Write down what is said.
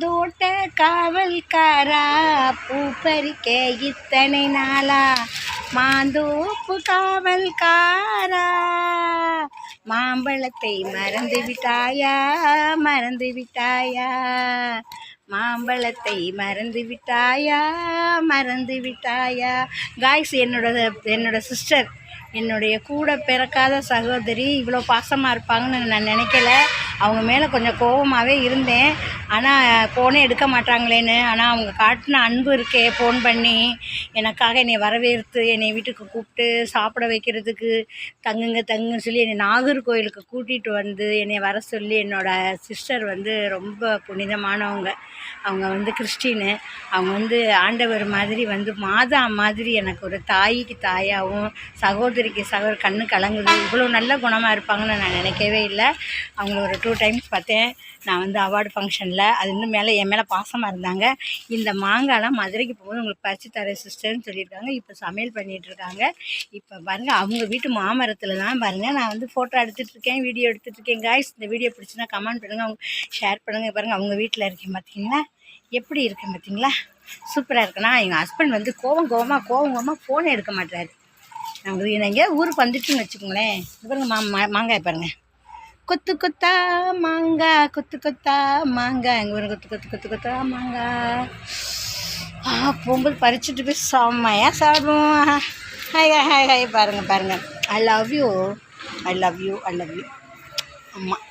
பூந்தோட்ட காவல்காரா பூ பறிக்க இத்தனை நாளா மாந்தோப்பு காவல்காரா மாம்பழத்தை மறந்து விட்டாயா மறந்து விட்டாயா மாம்பழத்தை மறந்து விட்டாயா மறந்து விட்டாயா. காய்ஸ் என்னோட சிஸ்டர், என்னுடைய கூட பிறக்காத சகோதரி இவ்வளோ பாசமாக இருப்பாங்கன்னு நான் நினைக்கல. அவங்க மேலே கொஞ்சம் கோபமாகவே இருந்தேன், ஆனால் ஃபோனே எடுக்க மாட்டாங்களேன்னு. ஆனால் அவங்க காட்டின அன்பு இருக்கே, ஃபோன் பண்ணி எனக்காக என்னை வரவேற்று என்னை வீட்டுக்கு கூப்பிட்டு சாப்பிட வைக்கிறதுக்கு தங்குன்னு சொல்லி என்னை நாகர்கோயிலுக்கு கூட்டிகிட்டு வந்து என்னை வர சொல்லி என்னோடய சிஸ்டர் வந்து ரொம்ப புனிதமானவங்க. அவங்க வந்து கிறிஸ்டினு. அவங்க வந்து ஆண்டவர் மாதிரி வந்து மாதா மாதிரி எனக்கு ஒரு தாய்க்கு தாயாகவும் சகோதரிக்கு கண்ணு கலங்குது. இவ்வளோ நல்ல குணமாக இருப்பாங்கன்னு நான் நினைக்கவே இல்லை. அவங்கள ஒரு 2 டைம்ஸ் பார்த்தேன் நான் வந்து அவார்டு ஃபங்க்ஷனில். அது இன்னும் என் மேலே பாசமாக இருந்தாங்க. இந்த மாங்காய்லாம் மதுரைக்கு போகும்போது உங்களுக்கு பறித்து தர சிஸ்டர்னு சொல்லியிருக்காங்க. இப்போ சமையல் பண்ணிகிட்ருக்காங்க. இப்போ பாருங்கள், அவங்க வீட்டு மாமரத்தில் தான் பாருங்கள் நான் வந்து ஃபோட்டோ எடுத்துகிட்ருக்கேன், வீடியோ எடுத்துகிட்ருக்கேன். காய்ஸ், இந்த வீடியோ பிடிச்சினா கமெண்ட் பண்ணுங்கள், அவங்க ஷேர் பண்ணுங்கள். பாருங்கள், அவங்க வீட்டில் இருக்கேன் பார்த்தீங்களா, எப்படி இருக்கேன் பார்த்தீங்களா, சூப்பராக இருக்குன்னா. எங்கள் ஹஸ்பண்ட் வந்து கோவமாக ஃபோனை எடுக்க மாட்டார். நமக்கு எங்கேயாவது ஊருக்கு வந்துட்டுன்னு வச்சுக்கோங்களேன். இது பாருங்கள், மாங்காய் பாருங்கள், கொத்து கொத்தா மாங்காய், கொத்து கொத்தா மாங்காய். எங்கே பாருங்க, கொத்து கொத்தா மாங்காய். போகும்போது பறிச்சுட்டு போய் செம்மையாக சாப்பிடுவோம். ஹாய் பாருங்கள். I love you. ஆமாம்.